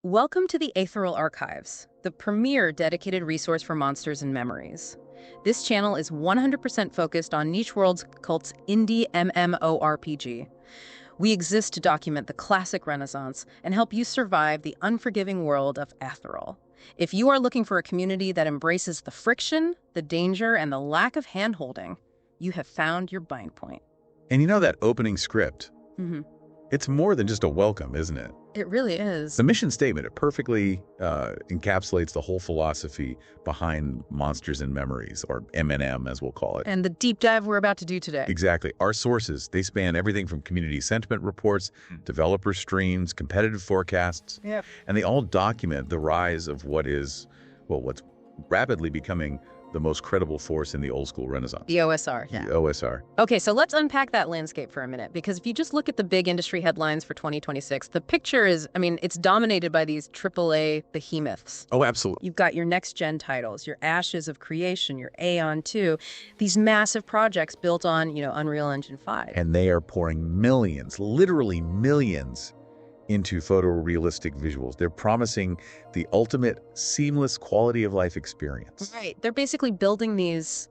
Welcome to the Aetheral Archives, the premier dedicated resource for monsters and memories. This channel is 100% focused on niche worlds, cults, indie MMORPG. We exist to document the classic Renaissance and help you survive the unforgiving world of Aetheral. If you are looking for a community that embraces the friction, the danger, and the lack of handholding, you have found your bind point. And you know that opening script? Mm-hmm. It's more than just a welcome, isn't it? It really is. The mission statement, it perfectly encapsulates the whole philosophy behind Monsters and Memories, or M&M as we'll call it. And the deep dive we're about to do today. Exactly. Our sources, they span everything from community sentiment reports, developer streams, competitive forecasts, and they all document the rise of what's rapidly becoming the most credible force in the old school Renaissance. The OSR. The OSR. Okay, so let's unpack that landscape for a minute, because if you just look at the big industry headlines for 2026, the picture is, it's dominated by these AAA behemoths. Oh, absolutely. You've got your next-gen titles, your Ashes of Creation, your Aeon 2, these massive projects built on, Unreal Engine 5. And they are pouring millions, literally millions, into photorealistic visuals. They're promising the ultimate seamless quality of life experience. Right. They're basically building these,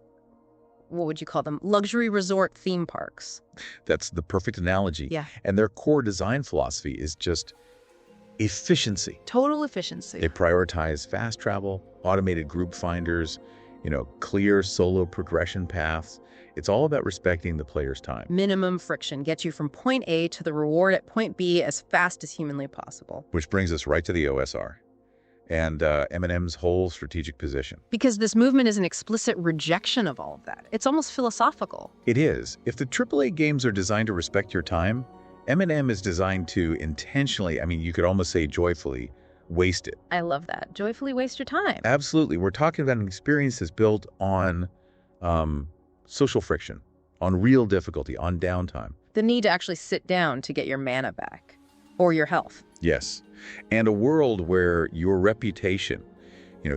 what would you call them, luxury resort theme parks. That's the perfect analogy. Yeah. And their core design philosophy is just efficiency. Total efficiency. They prioritize fast travel, automated group finders, clear solo progression paths. It's all about respecting the player's time. Minimum friction gets you from point A to the reward at point B as fast as humanly possible. Which brings us right to the OSR and M&M's whole strategic position. Because this movement is an explicit rejection of all of that. It's almost philosophical. It is. If the AAA games are designed to respect your time, M&M is designed to intentionally, you could almost say joyfully, waste it. I love that. Joyfully waste your time. Absolutely. We're talking about an experience that's built on social friction, on real difficulty, on downtime. The need to actually sit down to get your mana back, or your health. Yes. And a world where your reputation,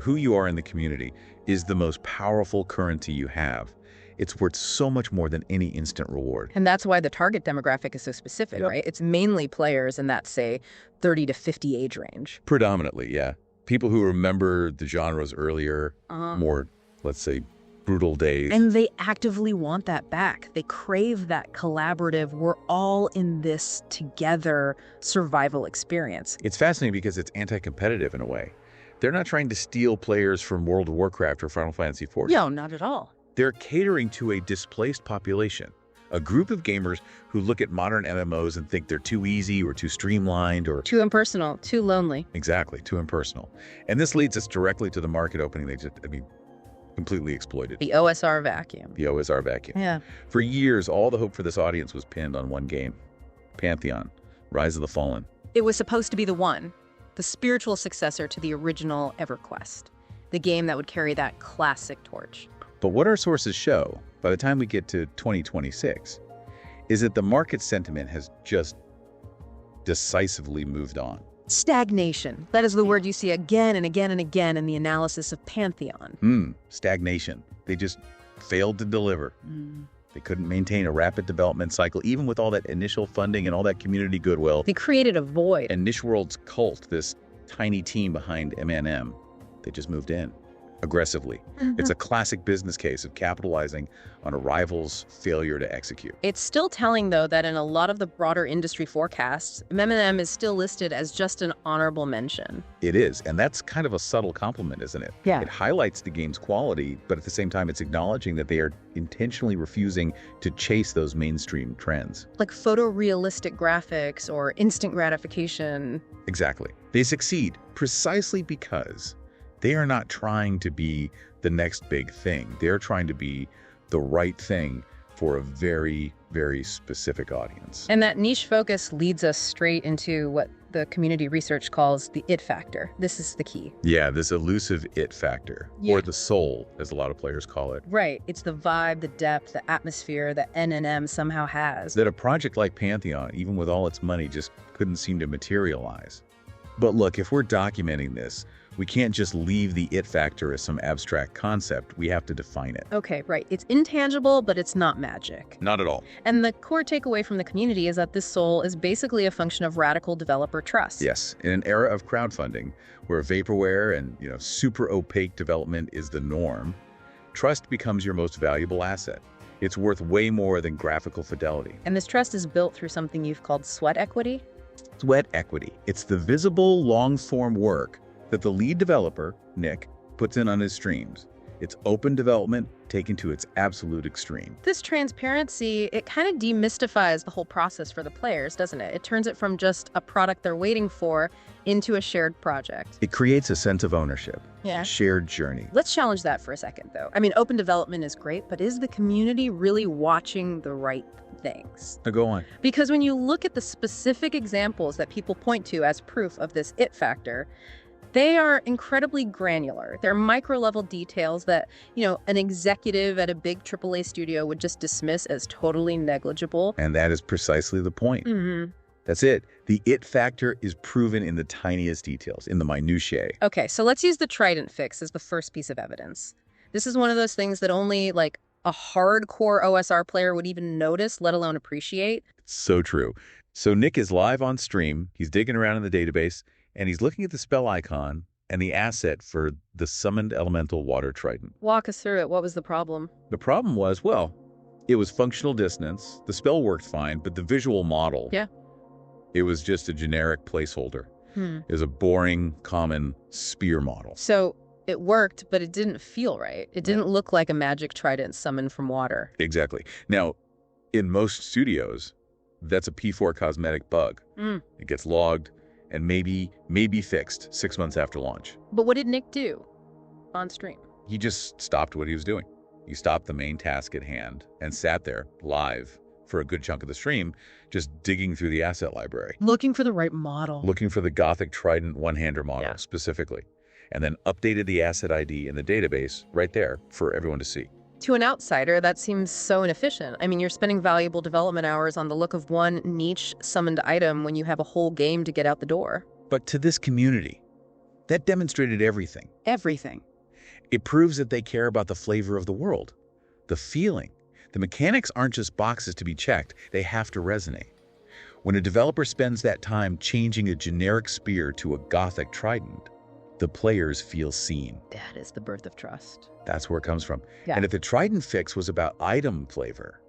who you are in the community, is the most powerful currency you have. It's worth so much more than any instant reward. And that's why the target demographic is so specific, right? It's mainly players in that, say, 30 to 50 age range. Predominantly, yeah. People who remember the genre's earlier, more, let's say, brutal days. And they actively want that back. They crave that collaborative, we're all in this together survival experience. It's fascinating because it's anti-competitive in a way. They're not trying to steal players from World of Warcraft or Final Fantasy XIV. No, not at all. They're catering to a displaced population, a group of gamers who look at modern MMOs and think they're too easy or too streamlined or too impersonal, too lonely. Exactly, too impersonal. And this leads us directly to the market opening they just, completely exploited. The OSR vacuum. The OSR vacuum. Yeah. For years, all the hope for this audience was pinned on one game, Pantheon, Rise of the Fallen. It was supposed to be the spiritual successor to the original EverQuest, the game that would carry that classic torch. But what our sources show, by the time we get to 2026, is that the market sentiment has just decisively moved on. Stagnation. That is the word you see again and again and again in the analysis of Pantheon. Stagnation. They just failed to deliver. They couldn't maintain a rapid development cycle, even with all that initial funding and all that community goodwill. They created a void. And Niche World's cult, this tiny team behind M&M, they just moved in aggressively. It's a classic business case of capitalizing on a rival's failure to execute. It's still telling, though, that in a lot of the broader industry forecasts, M&M is still listed as just an honorable mention. It is, and that's kind of a subtle compliment, isn't it? Yeah. It highlights the game's quality, but at the same time, it's acknowledging that they are intentionally refusing to chase those mainstream trends. Like photorealistic graphics or instant gratification. Exactly. They succeed precisely because they are not trying to be the next big thing. They're trying to be the right thing for a very, very specific audience. And that niche focus leads us straight into what the community research calls the it factor. This is the key. Yeah, this elusive it factor, or the soul, as a lot of players call it. Right. It's the vibe, the depth, the atmosphere that M&M somehow has. That a project like Pantheon, even with all its money, just couldn't seem to materialize. But look, if we're documenting this, we can't just leave the it factor as some abstract concept. We have to define it. Okay, right. It's intangible, but it's not magic. Not at all. And the core takeaway from the community is that this soul is basically a function of radical developer trust. Yes, in an era of crowdfunding, where vaporware and super opaque development is the norm, trust becomes your most valuable asset. It's worth way more than graphical fidelity. And this trust is built through something you've called sweat equity? Sweat equity. It's the visible, long-form work that the lead developer, Nick, puts in on his streams. It's open development taken to its absolute extreme. This transparency, it kind of demystifies the whole process for the players, doesn't it? It turns it from just a product they're waiting for into a shared project. It creates a sense of ownership, a shared journey. Let's challenge that for a second, though. I mean, open development is great, but is the community really watching the right things? Now go on. Because when you look at the specific examples that people point to as proof of this it factor, they are incredibly granular. They're micro-level details that, an executive at a big AAA studio would just dismiss as totally negligible. And that is precisely the point. That's it. The it factor is proven in the tiniest details, in the minutiae. Okay, so let's use the trident fix as the first piece of evidence. This is one of those things that only, a hardcore OSR player would even notice, let alone appreciate. It's so true. So Nick is live on stream. He's digging around in the database, and he's looking at the spell icon and the asset for the summoned elemental water trident. Walk us through it. What was the problem? The problem was, it was functional dissonance. The spell worked fine, but the visual model, it was just a generic placeholder. It was a boring, common spear model. So it worked, but it didn't feel right. It didn't look like a magic trident summoned from water. Exactly. Now, in most studios, that's a P4 cosmetic bug. It gets logged and maybe fixed 6 months after launch. But what did Nick do on stream? He just stopped what he was doing. He stopped the main task at hand and sat there live for a good chunk of the stream, just digging through the asset library. Looking for the right model. Looking for the Gothic Trident one-hander model specifically. And then updated the asset ID in the database right there for everyone to see. To an outsider, that seems so inefficient. I mean, you're spending valuable development hours on the look of one niche summoned item when you have a whole game to get out the door. But to this community, that demonstrated everything. Everything. It proves that they care about the flavor of the world, the feeling. The mechanics aren't just boxes to be checked, they have to resonate. When a developer spends that time changing a generic spear to a Gothic trident, the players feel seen. That is the birth of trust. That's where it comes from. And if the trident fix was about item flavor,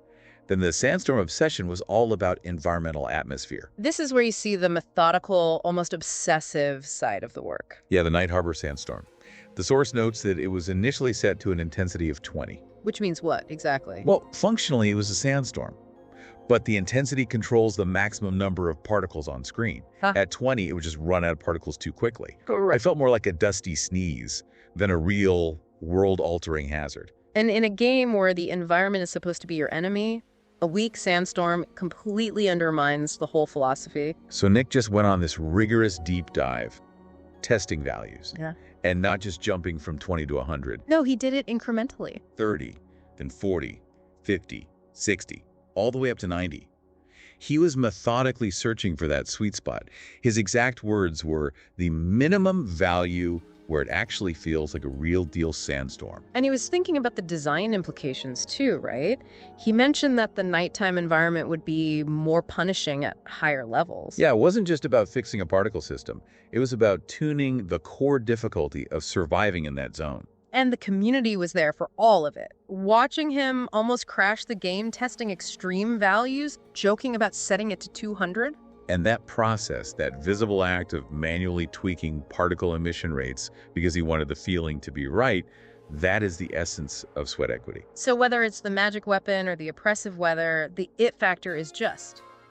then the Sandstorm Obsession was all about environmental atmosphere. This is where you see the methodical, almost obsessive side of the work. Yeah, the Night Harbor Sandstorm. The source notes that it was initially set to an intensity of 20. Which means what, exactly? Well, functionally, it was a sandstorm. But the intensity controls the maximum number of particles on screen. At 20, it would just run out of particles too quickly. I felt more like a dusty sneeze than a real world-altering hazard. And in a game where the environment is supposed to be your enemy, a weak sandstorm completely undermines the whole philosophy. So Nick just went on this rigorous deep dive, testing values, and not just jumping from 20 to 100. No, he did it incrementally. 30, then 40, 50, 60. All the way up to 90. He was methodically searching for that sweet spot. His exact words were the minimum value where it actually feels like a real deal sandstorm. And he was thinking about the design implications too, right? He mentioned that the nighttime environment would be more punishing at higher levels. Yeah, it wasn't just about fixing a particle system. It was about tuning the core difficulty of surviving in that zone. And the community was there for all of it. Watching him almost crash the game, testing extreme values, joking about setting it to 200. And that process, that visible act of manually tweaking particle emission rates because he wanted the feeling to be right, that is the essence of sweat equity. So whether it's the magic weapon or the oppressive weather, the it factor is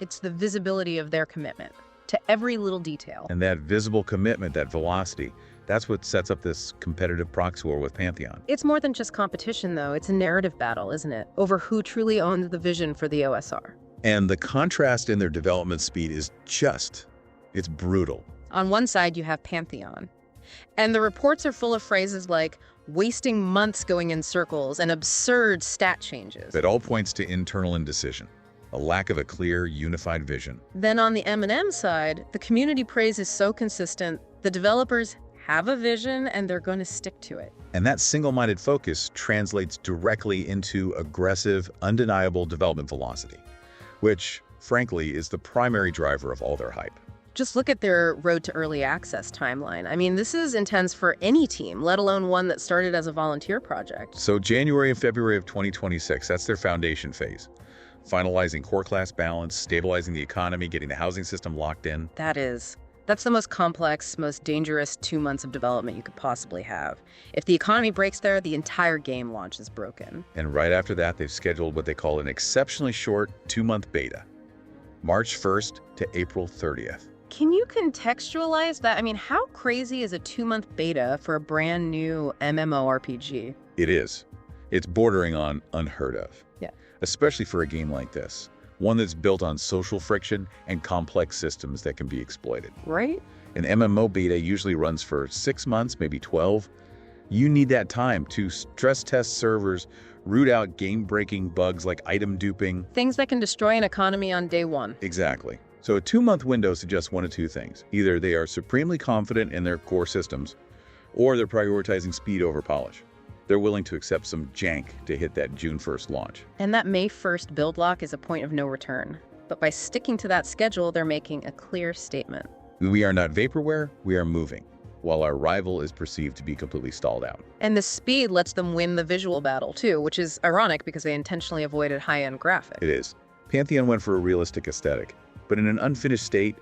it's the visibility of their commitment to every little detail. And that visible commitment, that velocity, that's what sets up this competitive proxy war with Pantheon. It's more than just competition, though. It's a narrative battle, isn't it? Over who truly owns the vision for the OSR. And the contrast in their development speed is it's brutal. On one side, you have Pantheon. And the reports are full of phrases like wasting months going in circles and absurd stat changes. That all points to internal indecision. a lack of a clear, unified vision. Then on the M&M side, the community praise is so consistent, the developers have a vision and they're going to stick to it. And that single-minded focus translates directly into aggressive, undeniable development velocity, which, frankly, is the primary driver of all their hype. Just look at their road to early access timeline. I mean, this is intense for any team, let alone one that started as a volunteer project. So January and February of 2026, that's their foundation phase. Finalizing core class balance, stabilizing the economy, getting the housing system locked in. That's the most complex, most dangerous 2 months of development you could possibly have. If the economy breaks there, the entire game launch is broken. And right after that, they've scheduled what they call an exceptionally short 2-month beta, March 1st to April 30th. Can you contextualize that? I mean, how crazy is a 2-month beta for a brand new MMORPG? It is. It's bordering on unheard of. Yeah. Especially for a game like this. One that's built on social friction and complex systems that can be exploited. Right? An MMO beta usually runs for 6 months, maybe 12. You need that time to stress test servers, root out game-breaking bugs like item duping. Things that can destroy an economy on day one. Exactly. So a 2-month window suggests one of two things. Either they are supremely confident in their core systems, or they're prioritizing speed over polish. They're willing to accept some jank to hit that June 1st launch. And that May 1st build lock is a point of no return. But by sticking to that schedule, they're making a clear statement. We are not vaporware, we are moving, while our rival is perceived to be completely stalled out. And the speed lets them win the visual battle, too, which is ironic because they intentionally avoided high-end graphics. It is. Pantheon went for a realistic aesthetic, but in an unfinished state,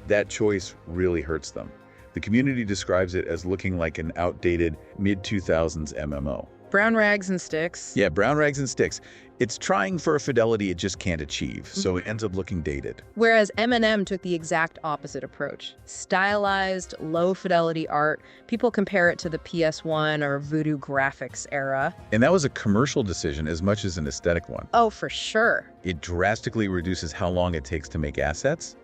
that choice really hurts them. The community describes it as looking like an outdated mid-2000s MMO. Brown rags and sticks. Yeah, brown rags and sticks. It's trying for a fidelity it just can't achieve, so it ends up looking dated. Whereas M&M took the exact opposite approach. Stylized, low-fidelity art. People compare it to the PS1 or Voodoo graphics era. And that was a commercial decision as much as an aesthetic one. Oh, for sure. It drastically reduces how long it takes to make assets,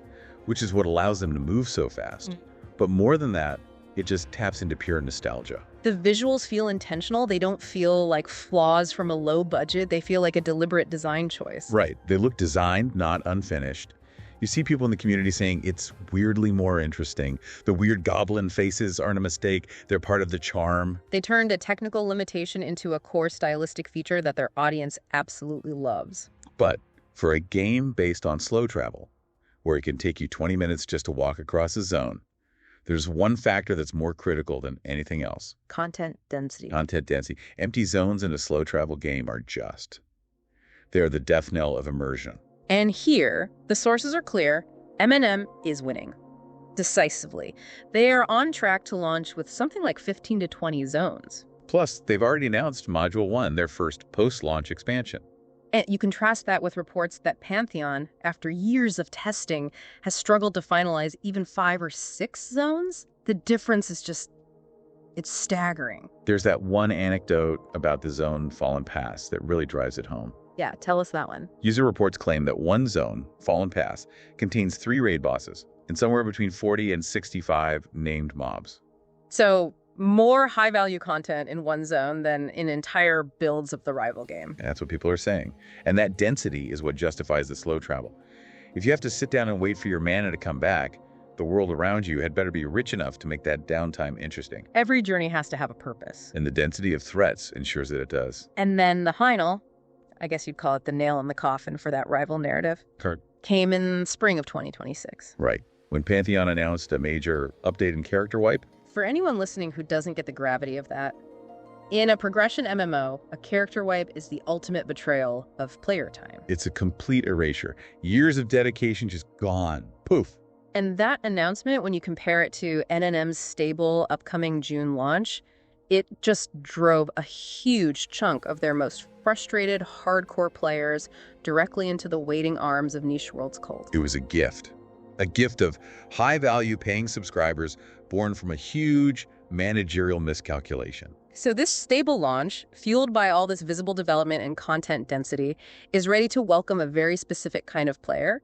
which is what allows them to move so fast. But more than that, it just taps into pure nostalgia. The visuals feel intentional. They don't feel like flaws from a low budget. They feel like a deliberate design choice. Right. They look designed, not unfinished. You see people in the community saying it's weirdly more interesting. The weird goblin faces aren't a mistake. They're part of the charm. They turned a technical limitation into a core stylistic feature that their audience absolutely loves. But for a game based on slow travel, where it can take you 20 minutes just to walk across a zone, there's one factor that's more critical than anything else. Content density. Content density. Empty zones in a slow travel game are just. They are the death knell of immersion. And here, the sources are clear. M&M is winning. Decisively. They are on track to launch with something like 15 to 20 zones. Plus, they've already announced Module 1, their first post-launch expansion. And you contrast that with reports that Pantheon, after years of testing, has struggled to finalize even 5 or 6 zones. The difference is just, it's staggering. There's that one anecdote about the zone Fallen Pass that really drives it home. Yeah, tell us that one. User reports claim that one zone, Fallen Pass, contains 3 raid bosses and somewhere between 40 and 65 named mobs. So more high-value content in one zone than in entire builds of the rival game. That's what people are saying. And that density is what justifies the slow travel. If you have to sit down and wait for your mana to come back, the world around you had better be rich enough to make that downtime interesting. Every journey has to have a purpose. And the density of threats ensures that it does. And then the final, I guess you'd call it the nail in the coffin for that rival narrative, came in spring of 2026. Right. When Pantheon announced a major update in character wipe. For anyone listening who doesn't get the gravity of that, in a progression MMO, a character wipe is the ultimate betrayal of player time. It's a complete erasure. Years of dedication just gone. Poof. And that announcement, when you compare it to NNM's stable upcoming June launch, it just drove a huge chunk of their most frustrated, hardcore players directly into the waiting arms of Niche World's cult. It was a gift. A gift of high-value paying subscribers born from a huge managerial miscalculation. So this stable launch, fueled by all this visible development and content density, is ready to welcome a very specific kind of player.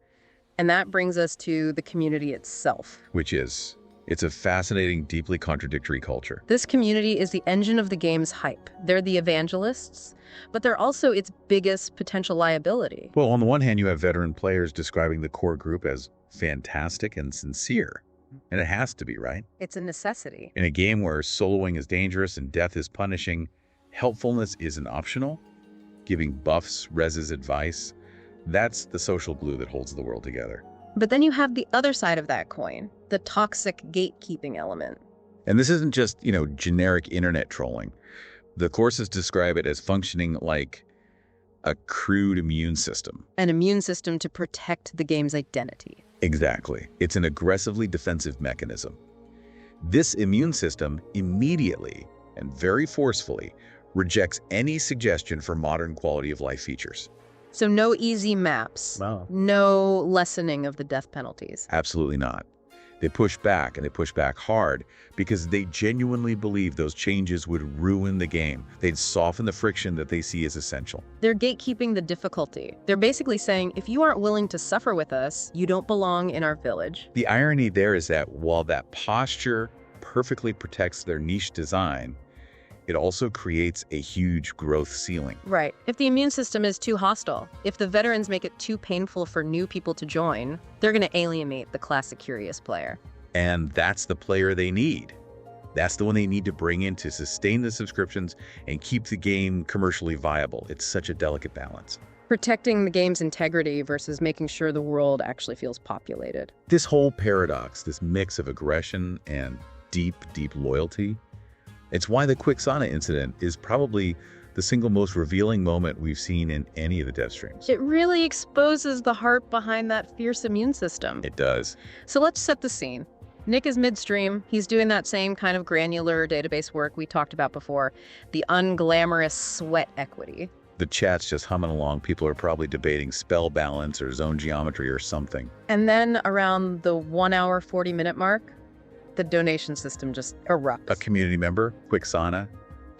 And that brings us to the community itself. Which is It's a fascinating, deeply contradictory culture. This community is the engine of the game's hype. They're the evangelists, but they're also its biggest potential liability. Well, on the one hand, you have veteran players describing the core group as fantastic and sincere. And it has to be, right? It's a necessity. In a game where soloing is dangerous and death is punishing, helpfulness isn't optional. Giving buffs, reses, advice, that's the social glue that holds the world together. But then you have the other side of that coin, the toxic gatekeeping element. And this isn't just, generic internet trolling. The courses describe it as functioning like a crude immune system. An immune system to protect the game's identity. Exactly. It's an aggressively defensive mechanism. This immune system immediately and very forcefully rejects any suggestion for modern quality of life features. So no easy maps, Wow. No lessening of the death penalties. Absolutely not. They push back, and they push back hard because they genuinely believe those changes would ruin the game. They'd soften the friction that they see as essential. They're gatekeeping the difficulty. They're basically saying, if you aren't willing to suffer with us, you don't belong in our village. The irony there is that while that posture perfectly protects their niche design, it also creates a huge growth ceiling. Right. If the immune system is too hostile, if the veterans make it too painful for new people to join, they're going to alienate the classic curious player. And that's the player they need. That's the one they need to bring in to sustain the subscriptions and keep the game commercially viable. It's such a delicate balance. Protecting the game's integrity versus making sure the world actually feels populated. This whole paradox, this mix of aggression and deep, deep loyalty, it's why the Quixana incident is probably the single most revealing moment we've seen in any of the dev streams. It really exposes the heart behind that fierce immune system. It does. So let's set the scene. Nick is midstream. He's doing that same kind of granular database work we talked about before, the unglamorous sweat equity. The chat's just humming along. People are probably debating spell balance or zone geometry or something. And then around the 1 hour, 40-minute mark, the donation system just erupts. A community member, Quixana,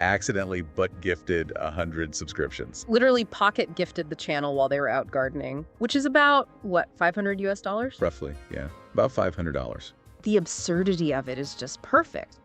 accidentally but gifted 100 subscriptions. Literally pocket gifted the channel while they were out gardening, which is about, what, $500 US? Roughly, yeah. About $500. The absurdity of it is just perfect.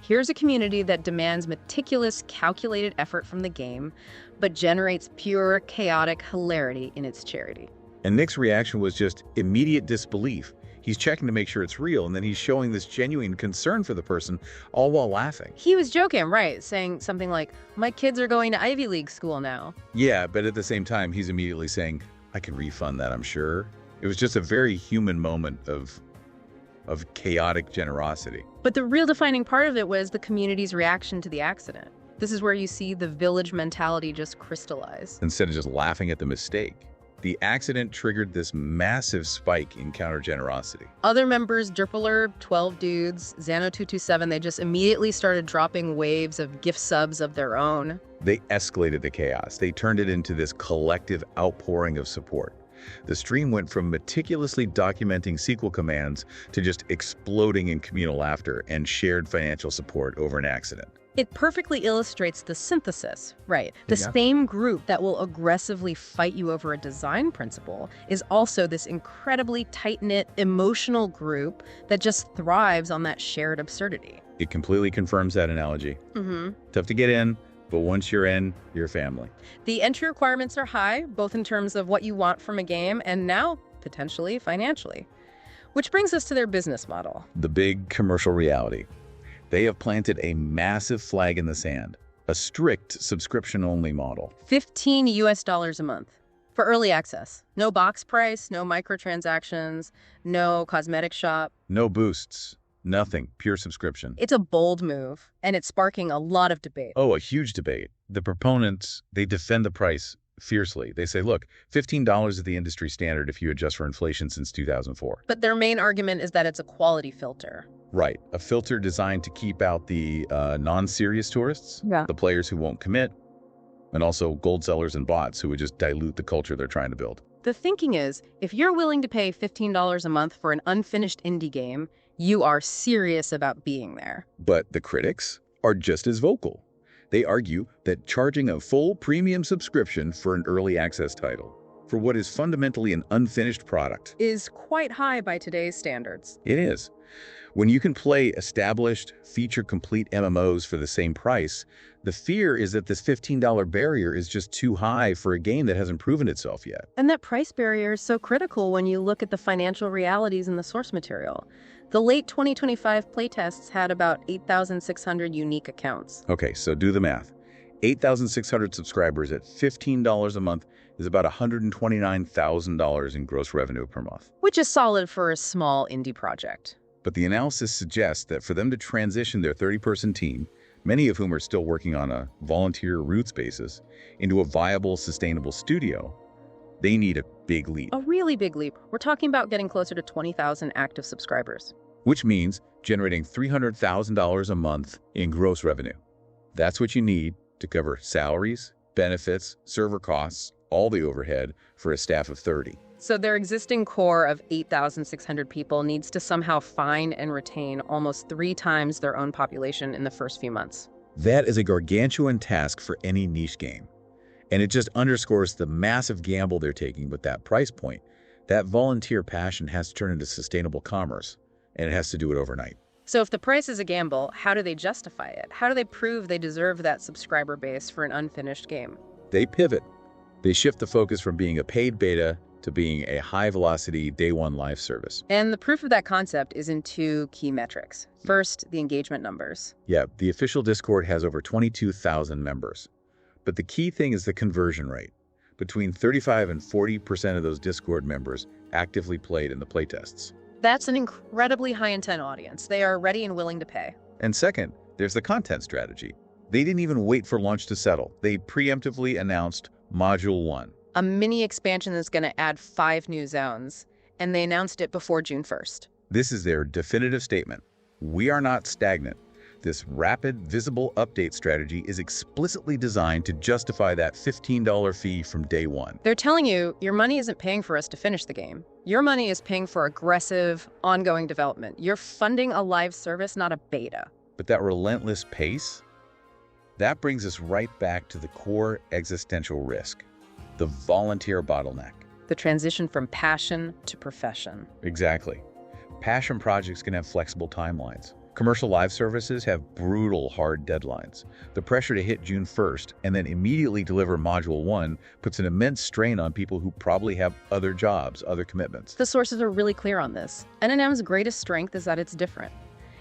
Here's a community that demands meticulous, calculated effort from the game, but generates pure, chaotic hilarity in its charity. And Nick's reaction was just immediate disbelief. He's checking to make sure it's real, and then he's showing this genuine concern for the person, all while laughing. He was joking, right? Saying something like, my kids are going to Ivy League school now. Yeah, but at the same time, he's immediately saying, I can refund that, I'm sure. It was just a very human moment of chaotic generosity. But the real defining part of it was the community's reaction to the accident. This is where you see the village mentality just crystallize. Instead of just laughing at the mistake, the accident triggered this massive spike in counter-generosity. Other members, Derpler, 12 Dudes, Xano227, they just immediately started dropping waves of gift subs of their own. They escalated the chaos. They turned it into this collective outpouring of support. The stream went from meticulously documenting SQL commands to just exploding in communal laughter and shared financial support over an accident. It perfectly illustrates the synthesis, right? The Yeah. same group that will aggressively fight you over a design principle is also this incredibly tight-knit, emotional group that just thrives on that shared absurdity. It completely confirms that analogy. Tough to get in, but once you're in, you're family. The entry requirements are high, both in terms of what you want from a game and now, potentially, financially. Which brings us to their business model. The big commercial reality. They have planted a massive flag in the sand, a strict subscription-only model. $15 US a month for early access. No box price, no microtransactions, no cosmetic shop. No boosts, nothing, pure subscription. It's a bold move, and it's sparking a lot of debate. Oh, a huge debate. The proponents, they defend the price fiercely. They say, look, $15 is the industry standard if you adjust for inflation since 2004. But their main argument is that it's a quality filter. Right. A filter designed to keep out the non-serious tourists, the players who won't commit, and also gold sellers and bots who would just dilute the culture they're trying to build. The thinking is, if you're willing to pay $15 a month for an unfinished indie game, you are serious about being there. But the critics are just as vocal. They argue that charging a full premium subscription for an early access title, for what is fundamentally an unfinished product, is quite high by today's standards. it is. When you can play established, feature-complete MMOs for the same price, the fear is that this $15 barrier is just too high for a game that hasn't proven itself yet. And that price barrier is so critical when you look at the financial realities in the source material. The late 2025 playtests had about 8,600 unique accounts. Okay, so do the math. 8,600 subscribers at $15 a month is about $129,000 in gross revenue per month. Which is solid for a small indie project. But the analysis suggests that for them to transition their 30-person team, many of whom are still working on a volunteer roots basis, into a viable, sustainable studio, they need a big leap. A really big leap. We're talking about getting closer to 20,000 active subscribers. Which means generating $300,000 a month in gross revenue. That's what you need to cover salaries, benefits, server costs, all the overhead for a staff of 30. So their existing core of 8,600 people needs to somehow find and retain almost 3 times their own population in the first few months. That is a gargantuan task for any niche game. And it just underscores the massive gamble they're taking with that price point. That volunteer passion has to turn into sustainable commerce, and it has to do it overnight. So if the price is a gamble, how do they justify it? How do they prove they deserve that subscriber base for an unfinished game? They pivot. They shift the focus from being a paid beta to being a high-velocity, day-one live service. And the proof of that concept is in 2 key metrics. First, the engagement numbers. Yeah, the official Discord has over 22,000 members. But the key thing is the conversion rate. Between 35 and 40% of those Discord members actively played in the playtests. That's an incredibly high-intent audience. They are ready and willing to pay. And second, there's the content strategy. They didn't even wait for launch to settle. They preemptively announced Module 1. A mini expansion that's going to add 5 new zones, and they announced it before June 1st. This is their definitive statement. We are not stagnant. This rapid, visible update strategy is explicitly designed to justify that $15 fee from day one. They're telling you, your money isn't paying for us to finish the game. Your money is paying for aggressive, ongoing development. You're funding a live service, not a beta. But that relentless pace, that brings us right back to the core existential risk, the volunteer bottleneck. The transition from passion to profession. Exactly. Passion projects can have flexible timelines. Commercial live services have brutal, hard deadlines. The pressure to hit June 1st and then immediately deliver Module 1 puts an immense strain on people who probably have other jobs, other commitments. The sources are really clear on this. NNM's greatest strength is that it's different.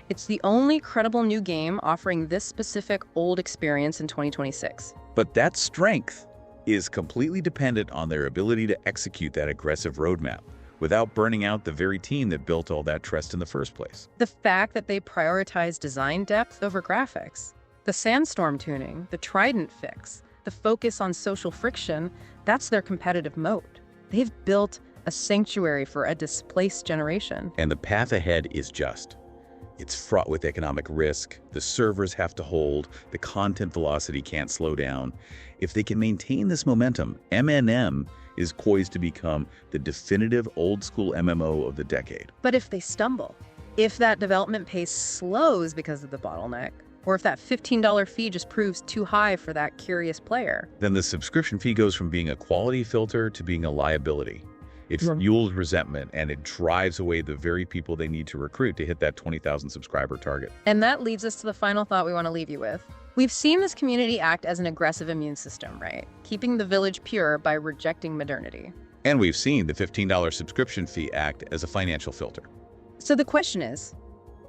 It's the only credible new game offering this specific old experience in 2026. But that strength is completely dependent on their ability to execute that aggressive roadmap without burning out the very team that built all that trust in the first place. The fact that they prioritize design depth over graphics, the sandstorm tuning, the trident fix, the focus on social friction, that's their competitive moat. They've built a sanctuary for a displaced generation. And the path ahead is just. It's fraught with economic risk, the servers have to hold, the content velocity can't slow down. If they can maintain this momentum, MNM is poised to become the definitive old-school MMO of the decade. But if they stumble, if that development pace slows because of the bottleneck, or if that $15 fee just proves too high for that curious player, then the subscription fee goes from being a quality filter to being a liability. It fuels resentment, and it drives away the very people they need to recruit to hit that 20,000 subscriber target. And that leads us to the final thought we want to leave you with. We've seen this community act as an aggressive immune system, right? Keeping the village pure by rejecting modernity. And we've seen the $15 subscription fee act as a financial filter. So the question is,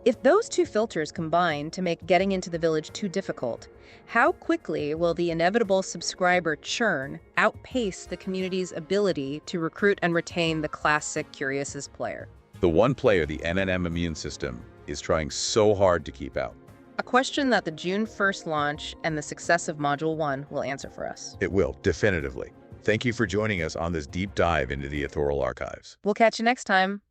if those 2 filters combine to make getting into the village too difficult, how quickly will the inevitable subscriber churn outpace the community's ability to recruit and retain the classic curiousest player? The one player the NNM immune system is trying so hard to keep out. A question that the June 1st launch and the success of Module 1 will answer for us. It will, definitively. Thank you for joining us on this deep dive into the Authorial Archives. We'll catch you next time.